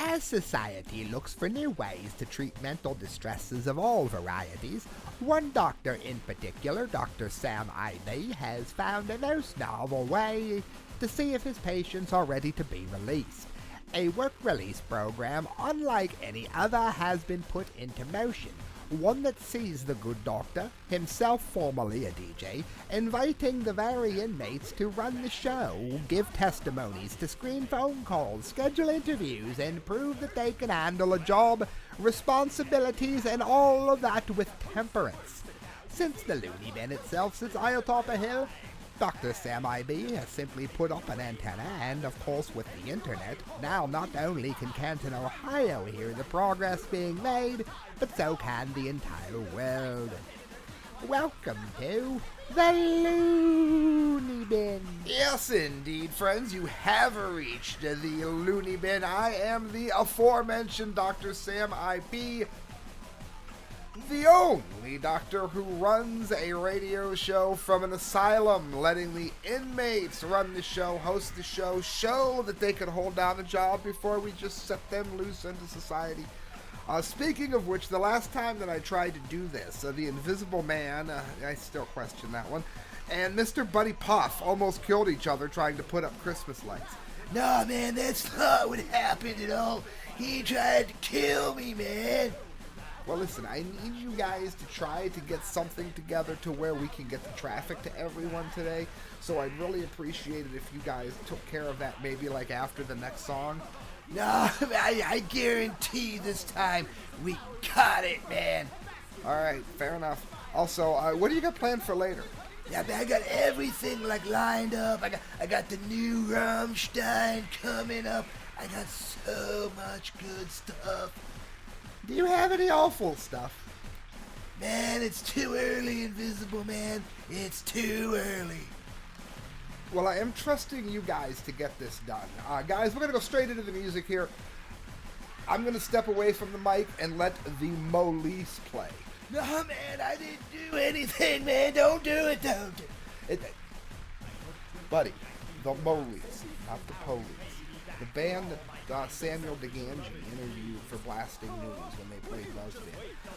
As society looks for new ways to treat mental distresses of all varieties, one doctor in particular, Dr. Sam Ivey, has found a most novel way to see if his patients are ready to be released. A work release program unlike any other has been put into motion, one that sees the good doctor, himself formerly a DJ, inviting the very inmates to run the show, give testimonies, to screen phone calls, schedule interviews, and prove that they can handle a job, responsibilities, and all of that with temperance. Since the Loonebin itself sits atop a hill, Dr. Sam Ivey has simply put up an antenna, and of course with the internet, now not only can Canton, Ohio hear the progress being made, but so can the entire world. Welcome to the Loonebin. Yes, indeed, friends, you have reached the Loonebin. I am the aforementioned Dr. Sam Ivey, the only doctor who runs a radio show from an asylum, letting the inmates run the show, host the show that they could hold down a job before we just set them loose into society. Speaking of which, the last time that I tried to do this, the Invisible Man, I still question that one, and Mr. Buddy Puff almost killed each other trying to put up Christmas lights. Nah, man, that's not what happened at all. He tried to kill me, man. Well, listen, I need you guys to try to get something together to where we can get the traffic to everyone today. So I'd really appreciate it if you guys took care of that maybe like after the next song. No, I guarantee this time we got it, man. All right, fair enough. Also, what do you got planned for later? Yeah, man, I got everything like lined up. I got the new Rammstein coming up. I got so much good stuff. Do you have any awful stuff? Man, it's too early, Invisible Man. It's too early. Well, I am trusting you guys to get this done. Guys, we're going to go straight into the music here. I'm going to step away from the mic and let the Molise play. No, man, I didn't do anything, man. Don't do it, don't do it. Buddy, the Molise, not the police. The band that Samuel DeGangi interviewed for Blasting News when they played Buzzbin.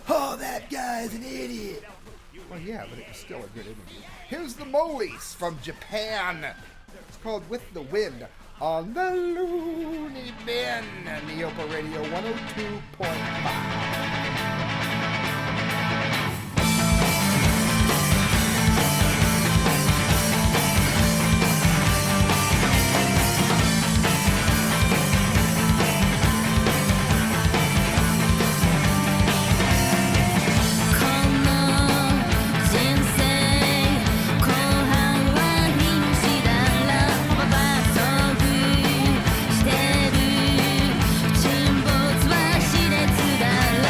Oh, that guy's an idiot. Well, yeah, but it was still a good interview. Here's the Molise from Japan. It's called With the Wind on the Looneybin, NEOPA Radio 102.5.「沈没はしれつだら」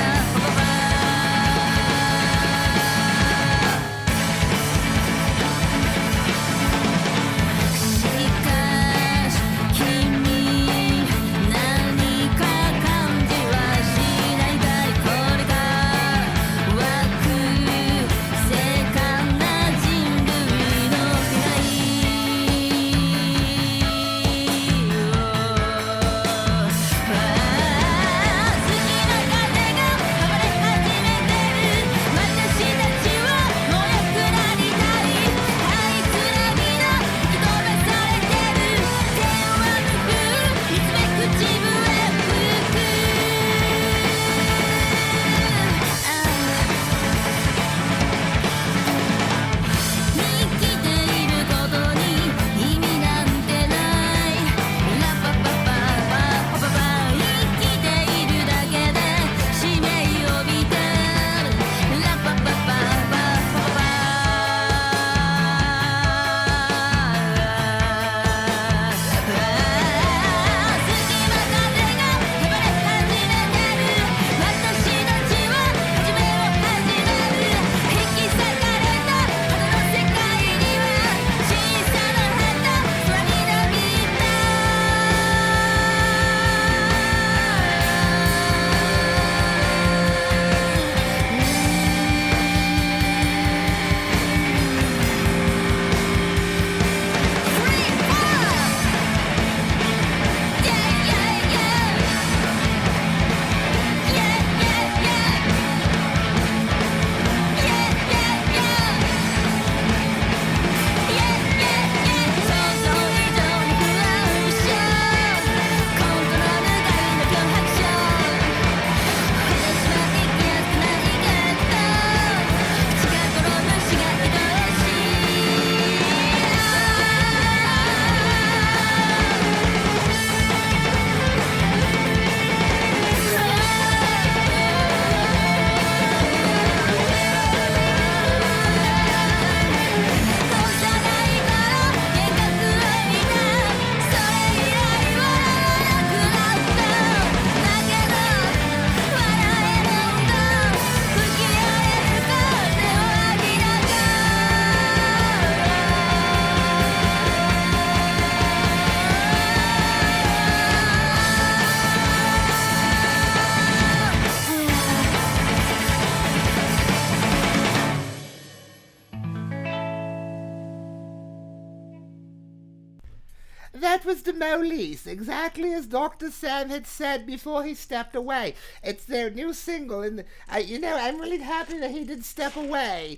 that was the Molise, exactly as Dr. Sam had said before he stepped away. It's their new single, and I'm really happy that he did step away.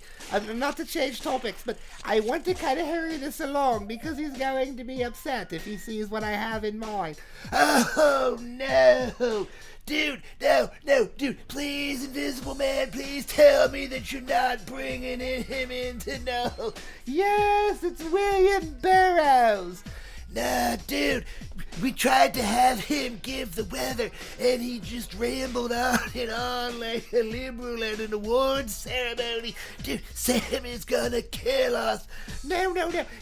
Not to change topics, but I want to kind of hurry this along because he's going to be upset if he sees what I have in mind. Oh, no. Dude, no, dude, please, Invisible Man, please tell me that you're not bringing him in to know. Yes, it's William Burroughs. Nah, dude, we tried to have him give the weather, and he just rambled on and on like a liberal at an awards ceremony. Dude, Sam is gonna kill us. No.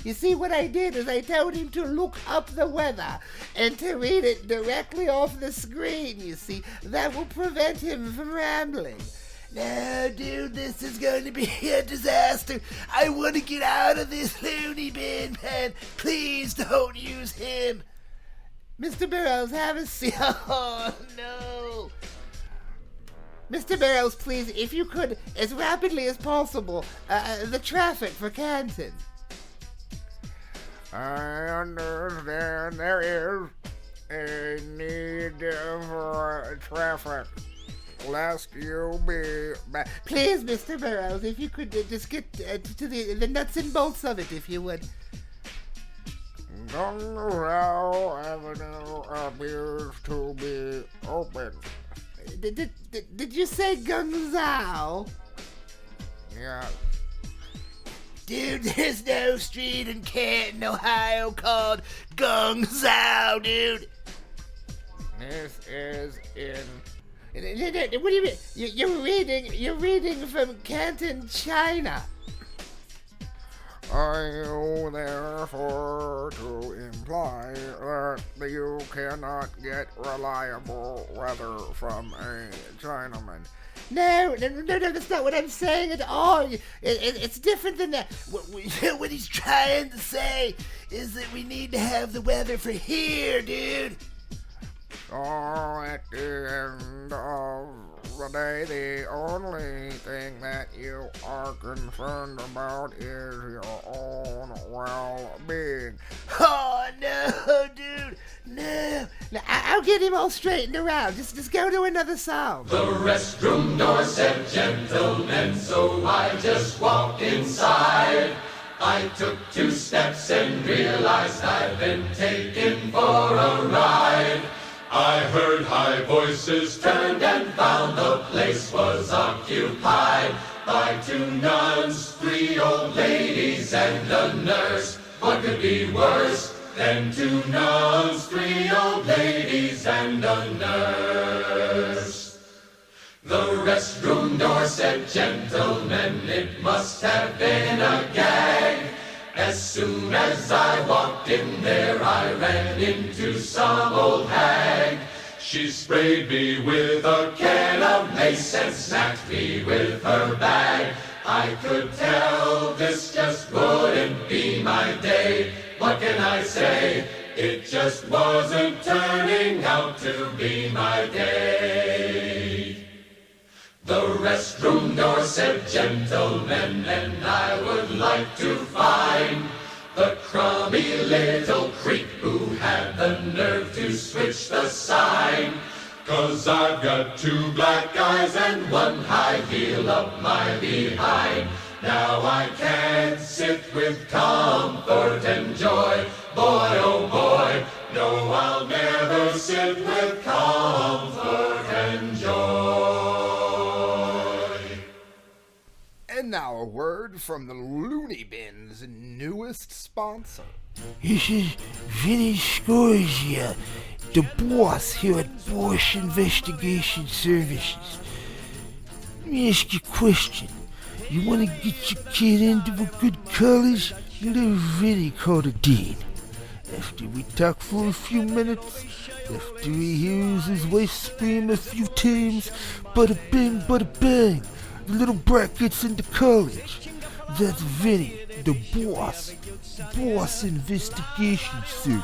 You see, what I did is I told him to look up the weather and to read it directly off the screen, you see. That will prevent him from rambling. No, dude, this is going to be a disaster. I want to get out of this Loonebin, man. Please don't use him. Mr. Burroughs, have a seat. Oh, no. Mr. Burroughs, please, if you could, as rapidly as possible, the traffic for Canton. I understand there is a need for traffic. Lest you be back. Please, Mr. Burroughs, if you could just get to the nuts and bolts of it, if you would. Gung-Zhou Avenue appears to be open. Did you say Gung-Zhou? Yeah. Dude, there's no street in Canton, Ohio called Gung-Zhou, dude. This is in... What do you mean? You're reading from Canton, China. Are you therefore to imply that you cannot get reliable weather from a Chinaman? No, that's not what I'm saying at all. It's different than that. What he's trying to say is that we need to have the weather for here, dude. So at the end of the day, the only thing that you are concerned about is your own well-being. Oh, no, dude, no. Now, I'll get him all straightened around. Just go to another song. The restroom door said gentlemen, so I just walked inside. I took 2 steps and realized I'd been taken for a ride. I heard high voices, turned and found the place was occupied by 2 nuns, 3 old ladies and a nurse. What could be worse than 2 nuns, 3 old ladies and a nurse? The restroom door said, gentlemen, it must have been a gag. As soon as I walked in there, I ran into some old hag. She sprayed me with a can of mace and smacked me with her bag. I could tell this just wouldn't be my day. What can I say? It just wasn't turning out to be my day. The restroom door said, gentlemen, and I would like to find the crummy little creep who had the nerve to switch the sign. 'Cause I've got 2 black eyes and 1 high heel up my behind. Now I can't sit with comfort and joy. Boy, oh boy, no, I'll never sit with comfort and joy. And now a word from the Loonebin's newest sponsor. This is Vinny Scorzia, the boss here at Bosch Investigation Services. Let me ask you a question. You want to get your kid into a good college? You little Vinny called a dean. After we talk for a few minutes, after he hears his wife scream a few times, bada bang, the little brat gets into college. That's Vinny, the boss. Boss Investigation Service.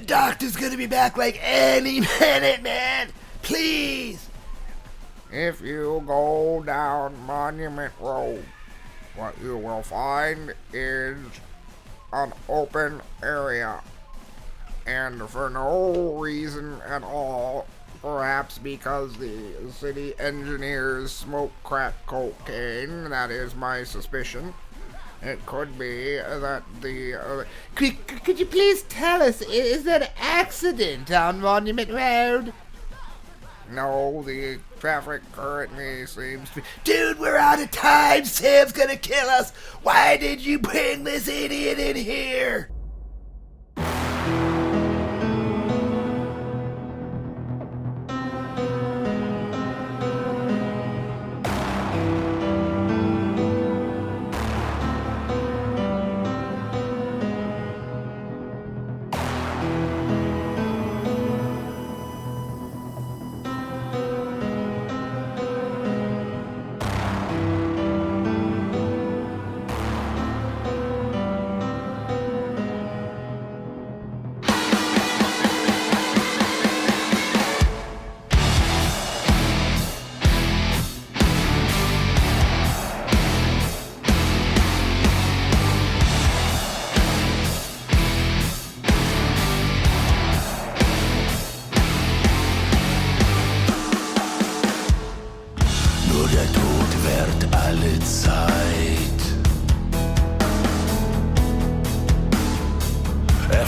doctor's gonna be back like any minute, man. Please. If you go down Monument Road, what you will find is an open area. And for no reason at all, perhaps because the city engineers smoke crack cocaine, that is my suspicion. It could be that the... Could you please tell us, is there an accident on Monument Road? No, the traffic currently seems to be... Dude, we're out of time. Sam's gonna kill us. Why did you bring this idiot in here?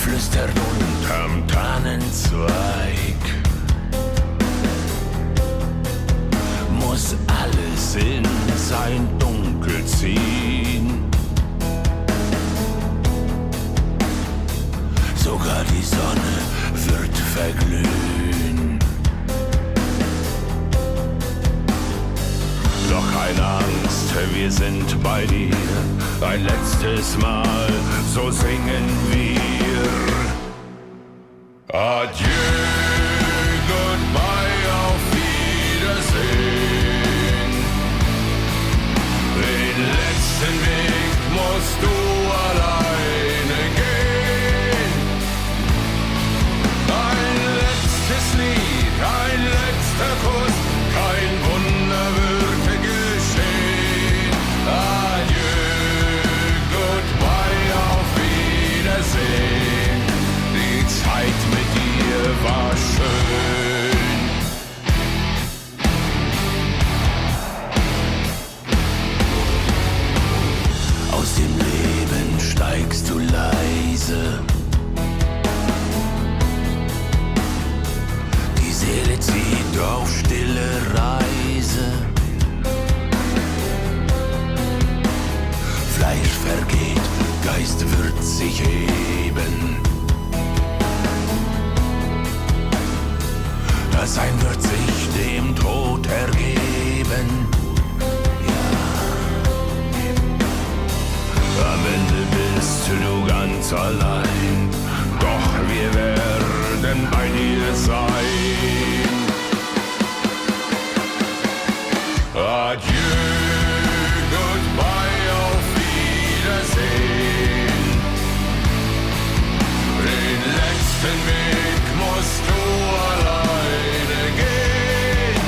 flüstert unterm Tannenzweig. Muss alles in sein Dunkel ziehen. Sogar die Sonne wird verglühen. Doch keine Angst, wir sind bei dir. Ein letztes Mal, so singen wir. Adieu, goodbye, auf Wiedersehen. Den letzten Weg musst du alleine gehen. Ein letztes Lied, ein letzter Kuss, kein Wunder wird geschehen. Adieu, goodbye, auf Wiedersehen. Die Zeit mit dir war schön. Aus dem Leben steigst du leise. Die Seele zieht auf stille Reise. Fleisch vergeht, Geist wird sich heben. Das Sein wird sich dem Tod ergeben. Ja. Am Ende bist du ganz allein, doch wir werden bei dir sein. Adieu, goodbye, auf Wiedersehen. Den letzten Weg musst du alleine gehen.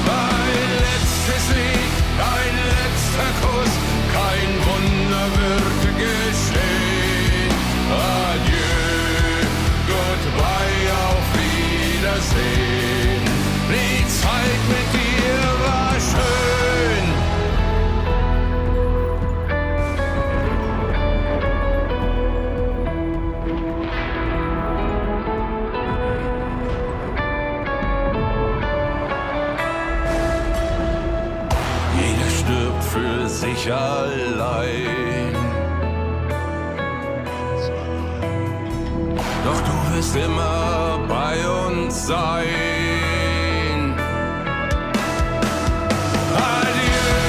Ein letztes Lied, ein letzter Kuss, kein Wunder wird geschehen. Adieu, goodbye, auf Wiedersehen. Die Zeit mit dir war schön. Jeder stirbt für sich allein. Doch du wirst immer bei uns sein. Adieu,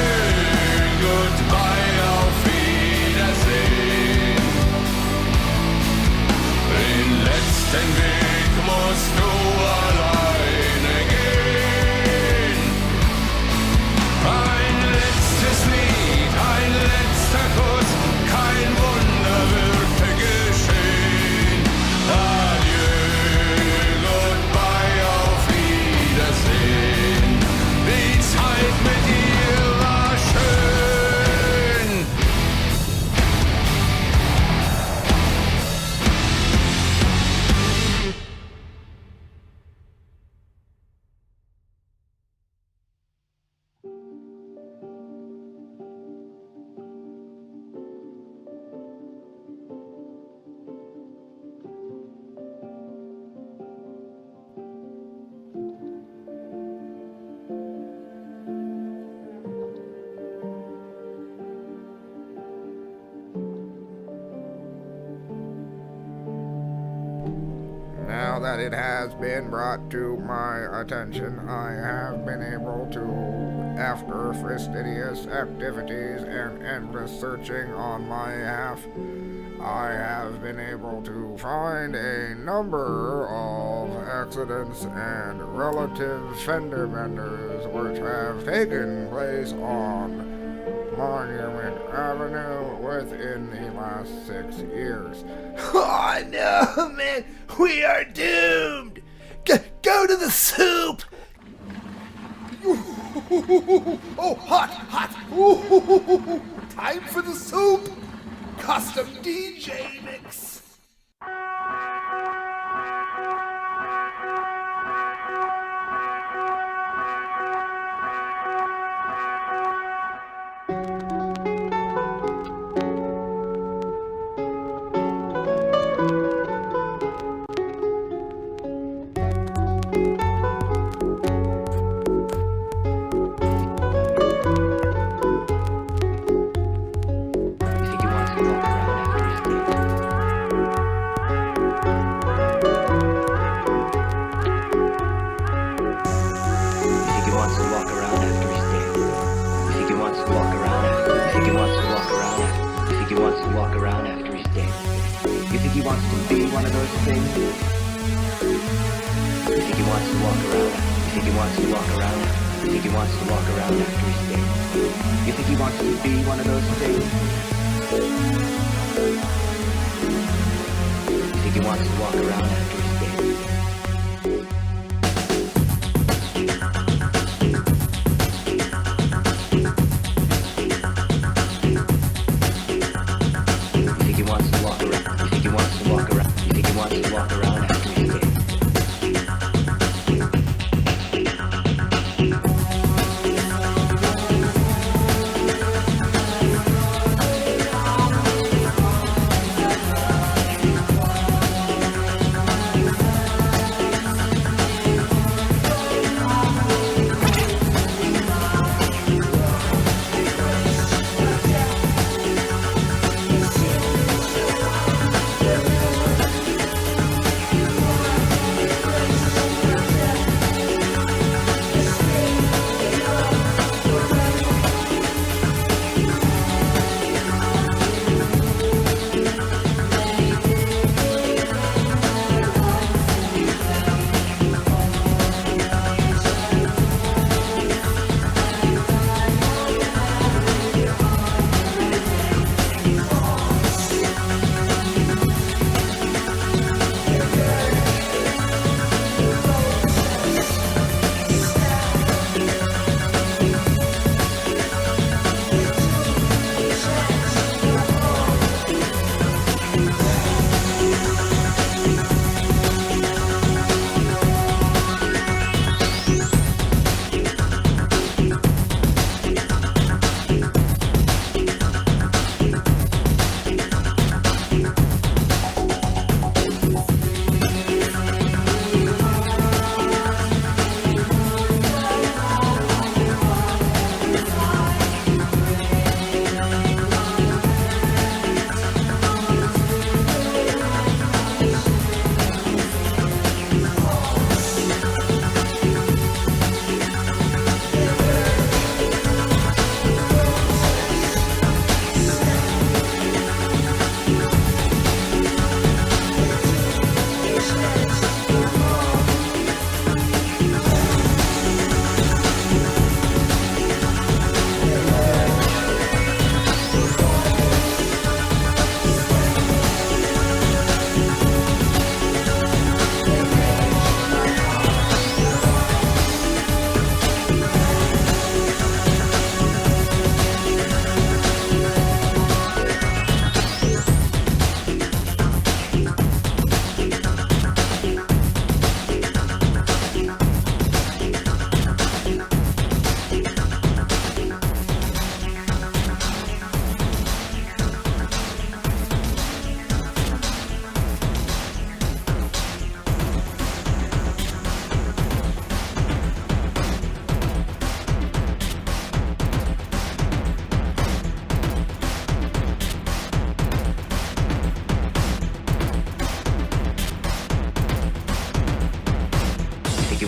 goodbye, auf Wiedersehen. Den letzten Weg musst du alleine gehen. Ein letztes Lied, ein letzter Kuss, kein Wunder wird geschehen. Now that it has been brought to my attention, I have been able to, after fastidious activities and endless searching on my behalf, I have been able to find a number of accidents and relative fender benders which have taken place on Monument Avenue within the last 6 years. Oh no, man! We are doomed! Go to the soup! Oh, hot! Ooh, time for the soup! Custom DJ mix!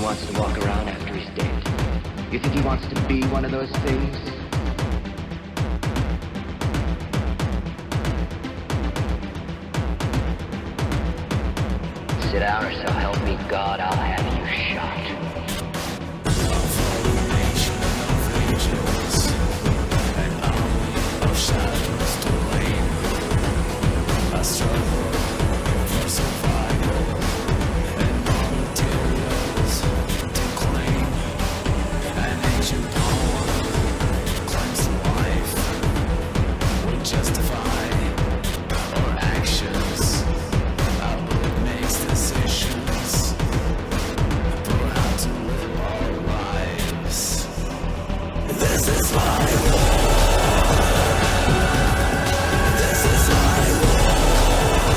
wants to walk around after he's dead? You think he wants to be one of those things? Sit down or so help me God, I'll have you shot. I struggle for survival and raw materials to claim an ancient power claims to life would justify our actions. Our blood makes decisions for how to live our lives. This is my war. This is my war.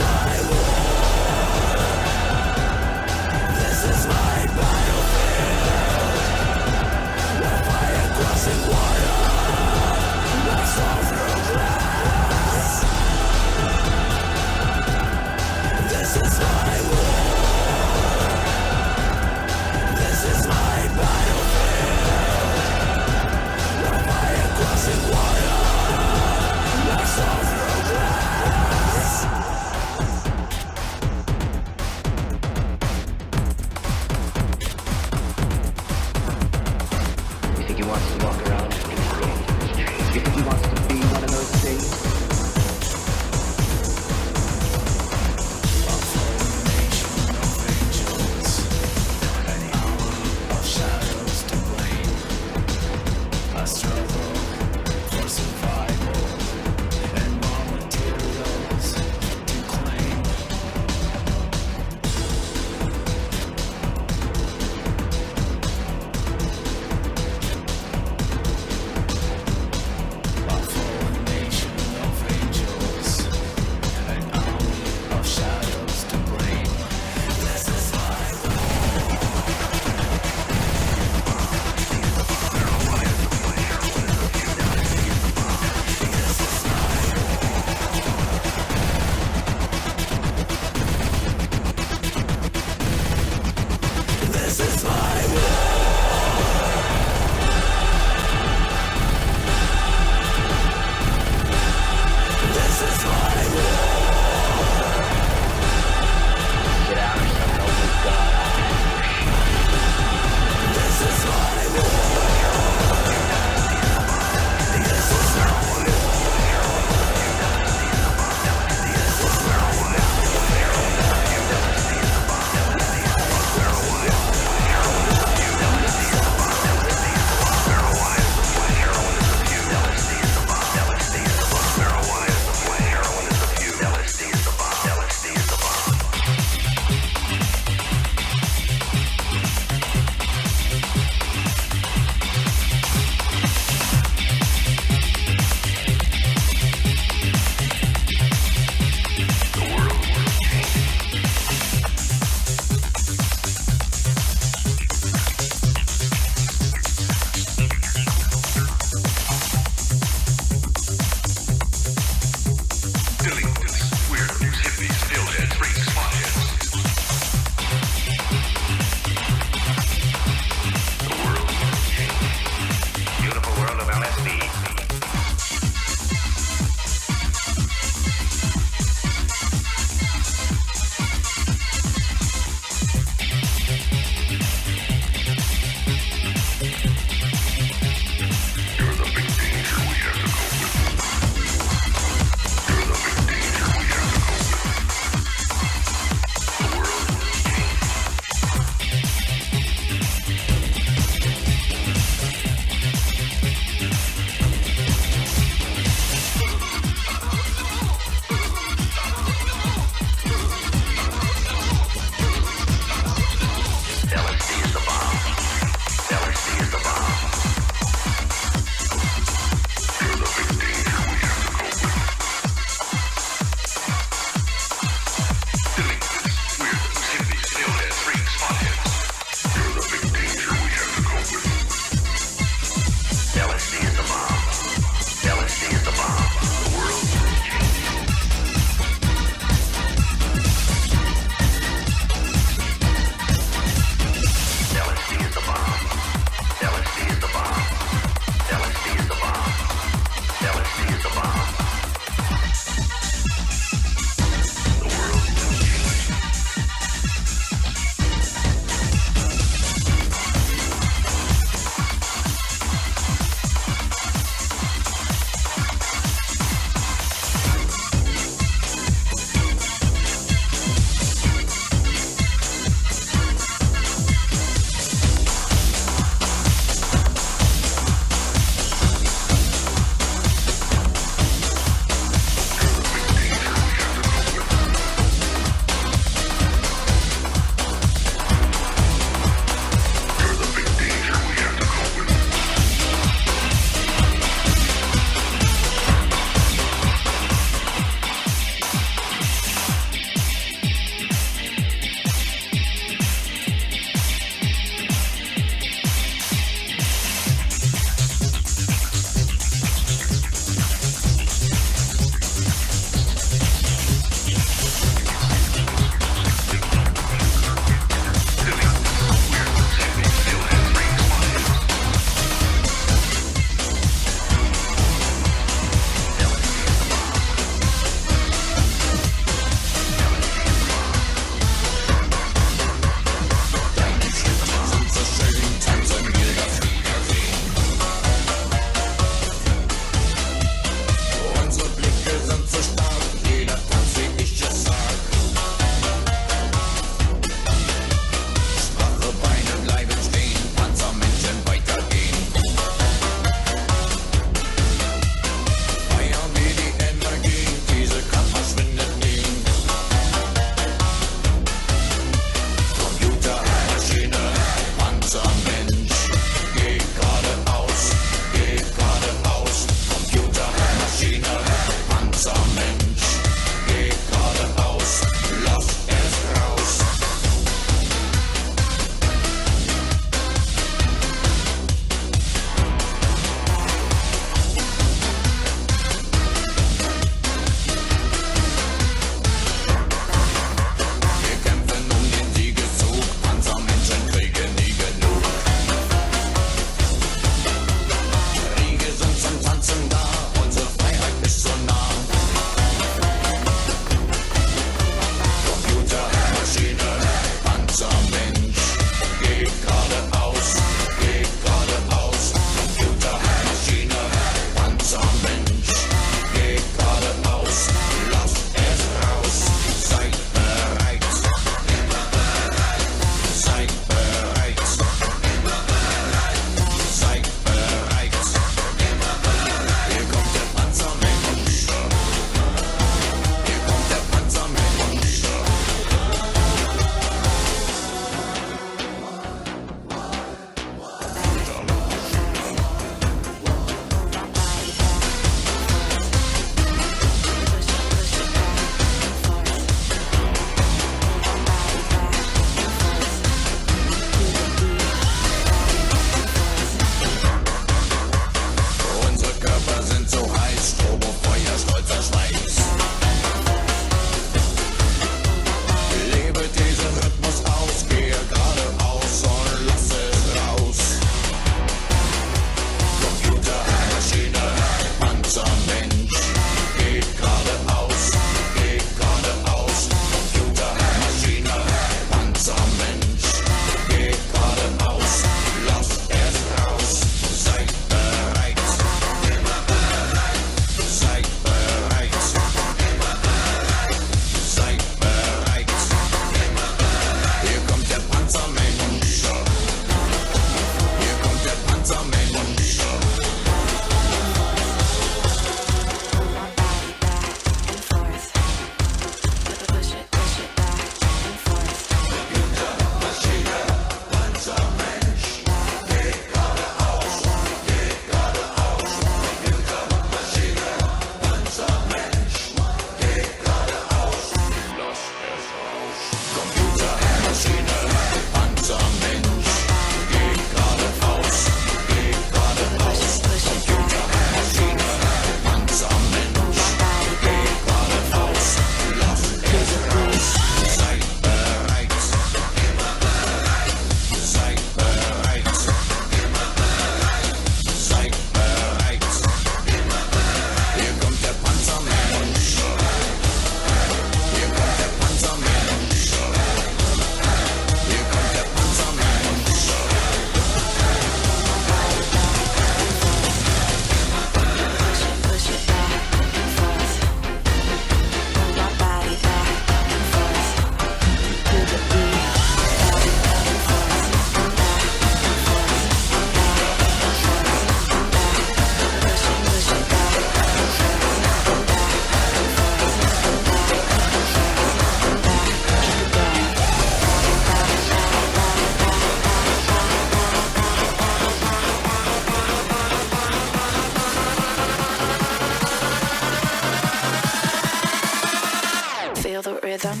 rhythm.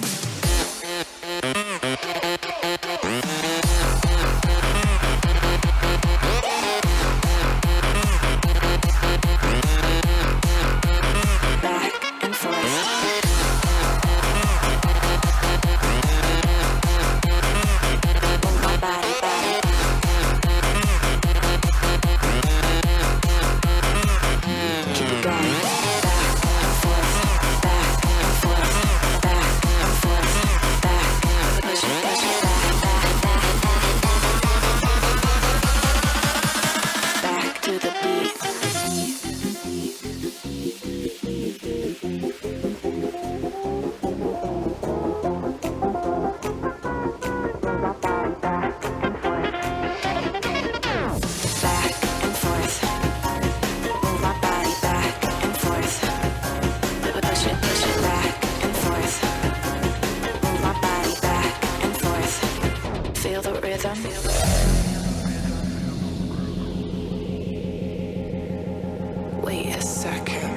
Back and forth. Move my body back. Keep it going. Back and forth. Back and forth. Back and forth. Back. Push it, push it. Back to the beat. Back and forth. Move my body back and forth. Push it back and forth. Move my body back and forth. Feel the rhythm. Wait a second.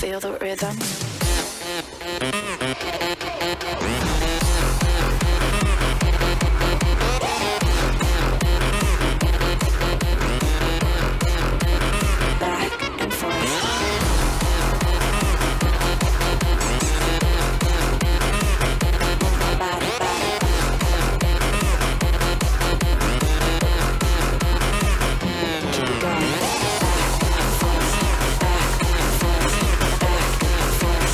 Feel the rhythm. Back and forth. Move my body back. Keep it going. Back and forth. Back and forth. Back and forth.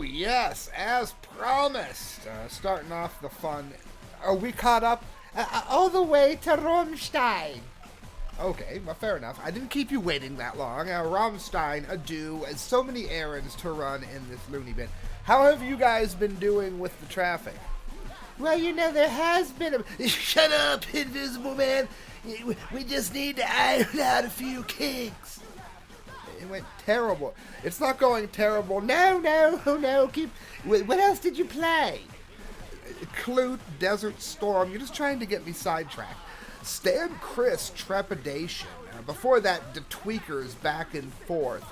Oh, yes, as promised. Starting off the fun. Are we caught up? All the way to Rammstein. Okay, well, fair enough. I didn't keep you waiting that long. Rammstein, adieu. So many errands to run in this Loonebin. How have you guys been doing with the traffic? Well, there has been a... Shut up, Invisible Man. We just need to iron out a few kinks. It went terrible. It's not going terrible. No. What else did you play? Clute, Desert Storm. You're just trying to get me sidetracked. Stan Chris, Trepidation. Before that, The Tweakers, Back and Forth.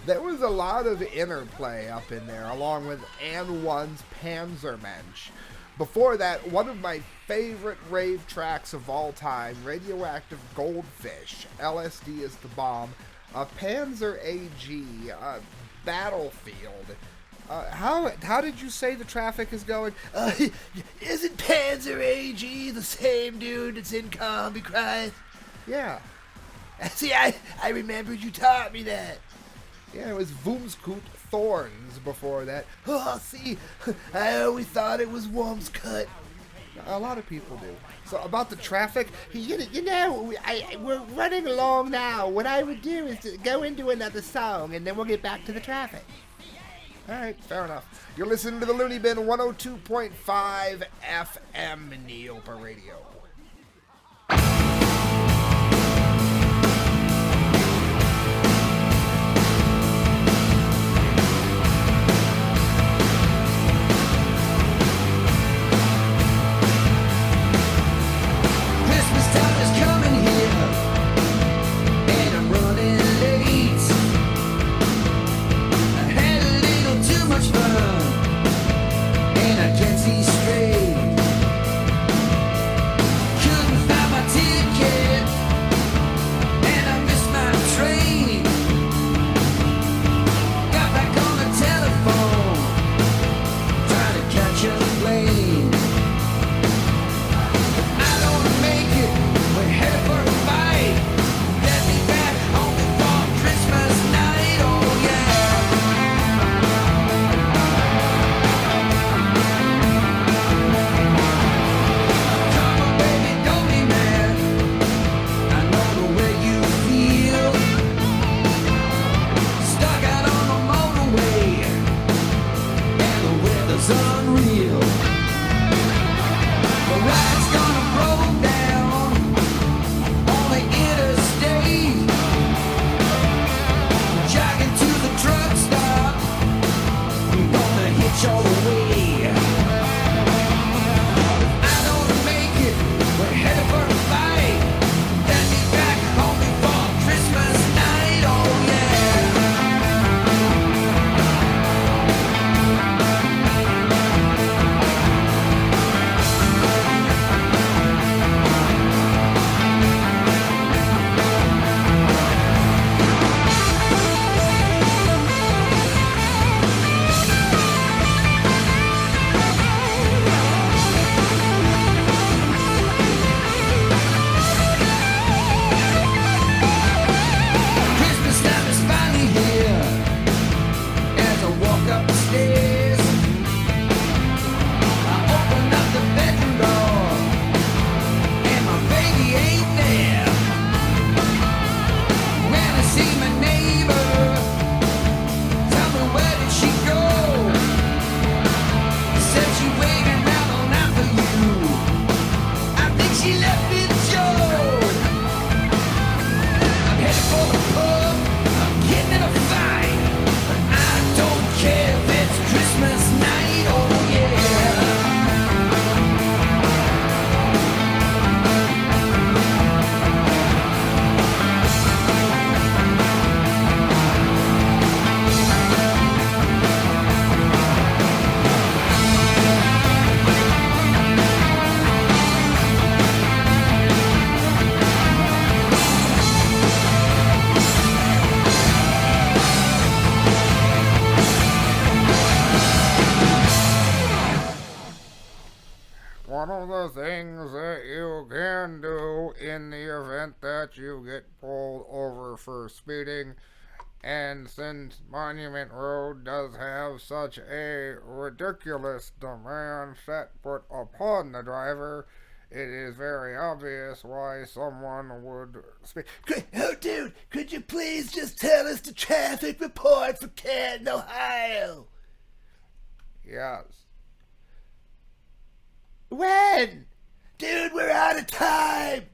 There was a lot of interplay up in there, along with And One's Panzermensch. Before that, one of my favorite rave tracks of all time, Radioactive Goldfish, LSD is the Bomb, Panzer AG, Battlefield. How did you say the traffic is going? Isn't Panzer AG the same dude that's in Combi Christ? Yeah. See, I remembered you taught me that. Yeah, it was Voomskut Thorns before that. Oh, see, I always thought it was Wormscut. A lot of people do. So about the traffic, We're running along now. What I would do is to go into another song, and then we'll get back to the traffic. all right, fair enough. You're listening to the Loonebin 102.5 FM NEOPA Radio. Christmas time is coming here, and I'm running late. I had a little too much fun, and I can't see straight. Couldn't find my ticket, and I missed my train. Got back on the telephone, trying to catch a plane. I don't make it, we're headed for a fight. Get me back home before Christmas night, oh yeah. Come on baby, don't be mad, I know the way you feel. Stuck out on the motorway, and the weather's unreal. The ride's gonna roll down on the interstate. Jogging to the truck stop, I'm gonna hitch all the way. I don't make it, we're headed for a fight. Get me back home before Christmas night, oh yeah. Christmas time is finally here. As I walk up the stairs, I open up the bedroom door, and my baby ain't there. When I see my neighbor, tell me where did she go? Said she waited around all night for you. I think she left with Joe. I'm headed for the pub, I'm getting in a fight, but I don't care if it's Christmas night, oh yeah. One of the things that you can do in the event that you get pulled over for speeding, and since Monument Road does have of such a ridiculous demand set put upon the driver, it is very obvious why someone would speak. Oh, dude, could you please just tell us the traffic report for Canton, Ohio? Yes. When? Dude, we're out of time.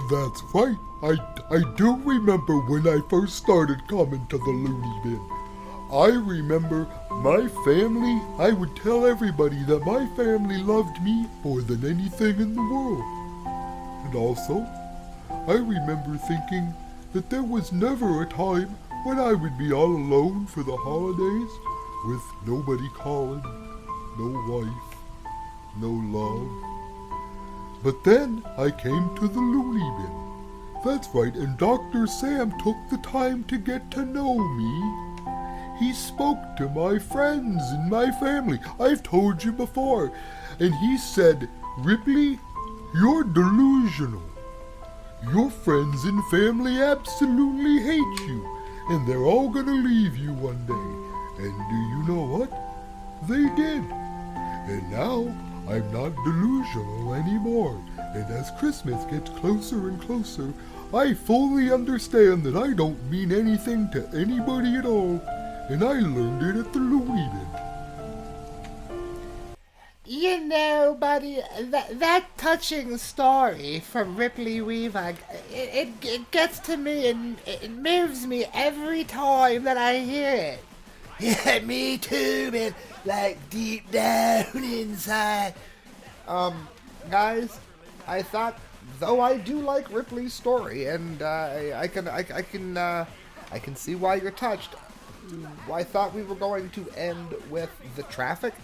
That's right. I do remember when I first started coming to the Loonebin. I remember my family. I would tell everybody that my family loved me more than anything in the world. And also, I remember thinking that there was never a time when I would be all alone for the holidays, with nobody calling, no wife, no love. But then I came to the Loonebin. That's right, and Dr. Sam took the time to get to know me. He spoke to my friends and my family, I've told you before, and he said, Ripley, you're delusional. Your friends and family absolutely hate you, and they're all gonna leave you one day. And do you know what? They did. And now I'm not delusional anymore, and as Christmas gets closer and closer, I fully understand that I don't mean anything to anybody at all, and I learned it at the Loonebin. You know, buddy, that touching story from Ripley Weavag, it gets to me and it moves me every time that I hear it. Yeah, me too, man. Like deep down inside. Guys, I thought, though I do like Ripley's story, and I can see why you're touched. I thought we were going to end with the traffic.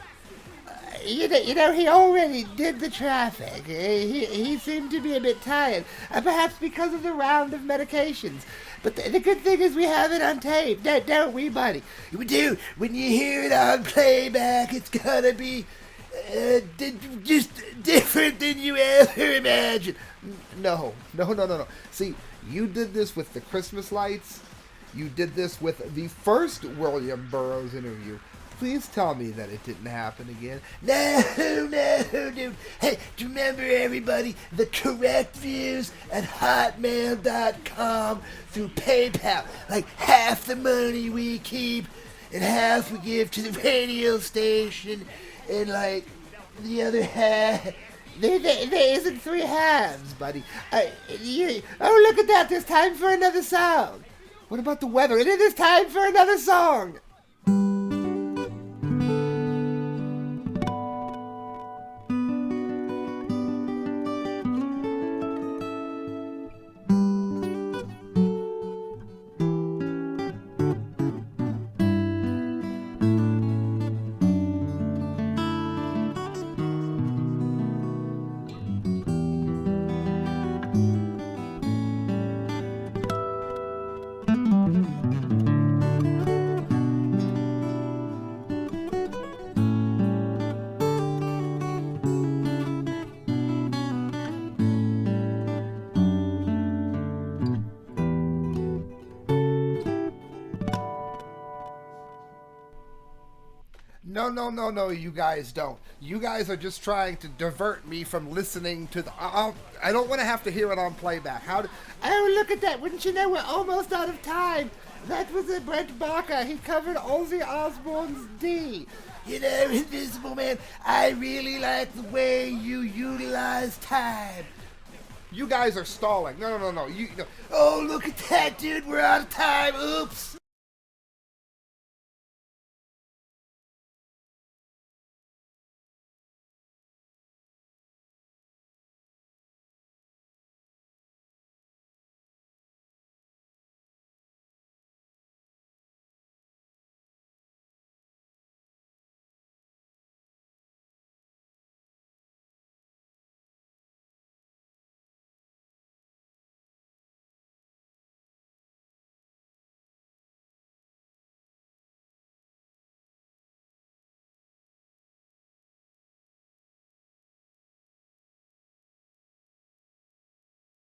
You know, he already did the traffic. He seemed to be a bit tired, perhaps because of the round of medications. But the good thing is we have it on tape, don't we, buddy? We do. When you hear it on playback, it's gonna be just different than you ever imagined. No. See, you did this with the Christmas lights. You did this with the first William Burroughs interview. Please tell me that it didn't happen again. No, dude. Hey, do you remember, everybody, the correct views at hotmail.com through PayPal? Like half the money we keep and half we give to the radio station, and like the other half. There isn't three halves, buddy. Oh, look at that. There's time for another song. What about the weather? It is time for another song. No, you guys don't. You guys are just trying to divert me from listening to the... I don't want to have to hear it on playback. Oh, look at that. Wouldn't you know we're almost out of time? That was a Brent Barker. He covered Ozzy Osbourne's D. You know, Invisible Man, I really like the way you utilize time. You guys are stalling. No. Oh, look at that, dude. We're out of time. Oops.